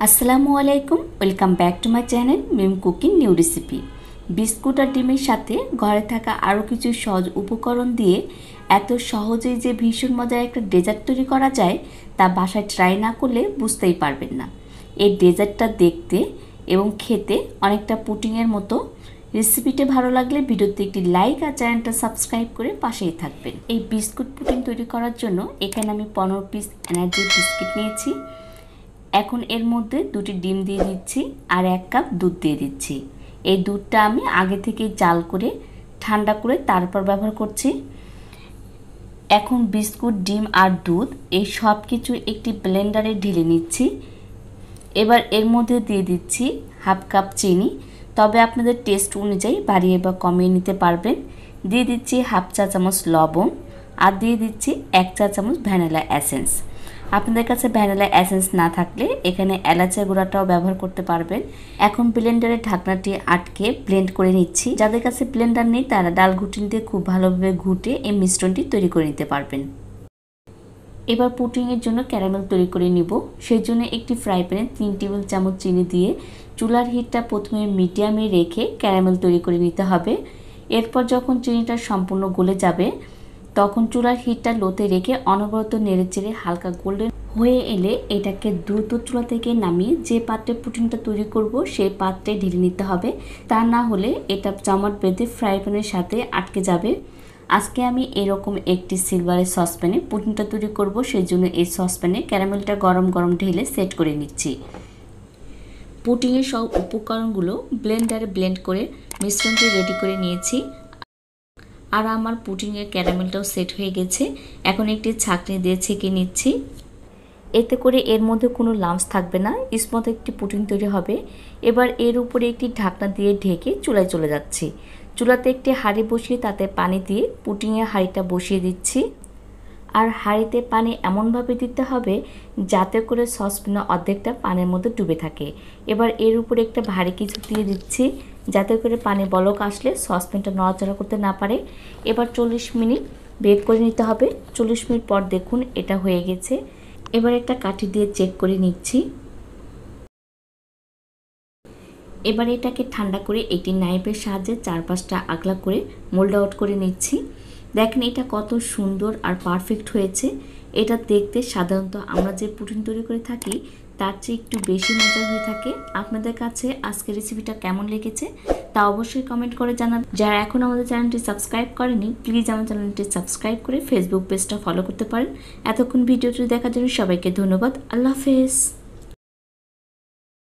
আসসালামু আলাইকুম, welcome back to my channel Mim cooking new recipe. Biscuit আর ডিমের সাথে ঘরে থাকা আরও কিছু সহজ উপকরণ দিয়ে এত সহজেই যে ভীষণ মজার একটা ডেজার্ট তৈরি করা যায় তা বাসায় ট্রাই না করলে বুঝতেই পারবেন না। এই ডেজার্টটা দেখতে এবং খেতে অনেকটা পুডিংয়ের মতো। রেসিপিটা ভালো লাগলে ভিডিওতে একটি লাইক আর চ্যানেলটা সাবস্ক্রাইব করে পাশেই থাকবেন। এই বিস্কুট পুডিং তৈরি করার জন্য এখানে আমি 15 পিস এনার্জি বিস্কিট নিয়েছি। এখন এর মধ্যে 2টি ডিম দিয়ে দিচ্ছি আর 1 কাপ দুধ দিয়ে দিচ্ছি। এই দুধটা আমি আগে থেকে জাল করে ঠান্ডা করে তারপর ব্যবহার করছি। এখন বিস্কুট, ডিম আর দুধ এই সব কিছু একটি ব্লেন্ডারে ঢেলে নিচ্ছি। এবার এর মধ্যে দিয়ে দিচ্ছি হাফ কাপ চিনি, তবে আপনাদের টেস্ট অনুযায়ী বাড়িয়ে বা কমিয়ে নিতে পারবেন। দিয়ে দিচ্ছি হাফ চা চামচ লবণ আর দিয়ে দিচ্ছি 1 চা চামচ ভ্যানিলা এসেন্স। আপনাদের কাছে ভ্যানিলা এসেন্স না থাকলে এখানে এলাচের গুঁড়াটাও ব্যবহার করতে পারবেন। এখন ব্লেন্ডারের ঢাকনাটি আটকে ব্লেন্ড করে নিচ্ছি। যাদের কাছে ব্লেন্ডার নেই তারা ডাল ঘুটনি দিয়ে খুব ভালোভাবে ঘুটে এই মিশ্রণটি তৈরি করে নিতে পারবেন। এবার পুডিংয়ের জন্য ক্যারামেল তৈরি করে নিব। সেই জন্য একটি ফ্রাই প্যানে 3 টেবিল চামচ চিনি দিয়ে চুলার হিটটা প্রথমে মিডিয়ামে রেখে ক্যারামেল তৈরি করে নিতে হবে। এরপর যখন চিনিটা সম্পূর্ণ গলে যাবে তখন চুলার হিটটা লোতে রেখে অনবরত নেড়েচেড়ে হালকা গোল্ডেন হয়ে এলে এটাকে দ্রুত চুলা থেকে নামিয়ে যে পাত্রে পুডিংটা তৈরি করব সেই পাত্রে ঢেলে নিতে হবে। তা না হলে এটা চামচ বেঁধে ফ্রাই প্যানের সাথে আটকে যাবে। আজকে আমি এরকম একটি সিলভারের সসপ্যানে পুডিংটা তৈরি করব, সেই জন্য এই সসপ্যানে ক্যারামেলটা গরম গরম ঢেলে সেট করে নিচ্ছি। পুডিংয়ের সব উপকরণগুলো ব্লেন্ডারে ব্লেন্ড করে মিশ্রণটি রেডি করে নিয়েছি আর আমার পুডিংয়ের ক্যারামেলটাও সেট হয়ে গেছে। এখন একটি ছাঁকনি দিয়ে ছেঁকে নিচ্ছি। এতে করে এর মধ্যে কোনো লাম্পস থাকবে না, স্মুথ একটি পুডিং তৈরি হবে। এবার এর উপরে একটি ঢাকনা দিয়ে ঢেকে চুলায় চলে যাচ্ছি। চুলাতে একটি হাঁড়ি বসিয়ে তাতে পানি দিয়ে পুডিংয়ের হাঁড়িটা বসিয়ে দিচ্ছি। আর হাঁড়িতে পানি এমনভাবে দিতে হবে যাতে করে সসপ্যানে অর্ধেকটা পানির মধ্যে ডুবে থাকে। এবার এর উপরে একটা ভারী কিছু দিয়ে দিচ্ছি যাতে করে পানি বলক আসলে সসপ্যানটা নড়াচড়া করতে না পারে। এবার 40 মিনিট বেক করে নিতে হবে। 40 মিনিট পর দেখুন এটা হয়ে গেছে। এবার একটা কাঠি দিয়ে চেক করে নিচ্ছি। এবার এটাকে ঠান্ডা করে একটি নাইফের সাহায্যে 4-5টা আগলা করে মোল্ড আউট করে নিচ্ছি। দেখেন এটা কত সুন্দর আর পারফেক্ট হয়েছে। এটা দেখতে সাধারণত আমরা যে পুডিং তৈরি করে থাকি তার চেয়ে একটু বেশি মজার হয়ে থাকে। আপনাদের কাছে আজকের রেসিপিটা কেমন লেগেছে তা অবশ্যই কমেন্ট করে জানাবেন। যারা এখন আমাদের চ্যানেলটি সাবস্ক্রাইব করেনি প্লিজ আমার চ্যানেলটি সাবস্ক্রাইব করে ফেসবুক পেজটা ফলো করতে পারেন। এতক্ষণ ভিডিওটি দেখার জন্য সবাইকে ধন্যবাদ। আল্লাহ হাফেজ।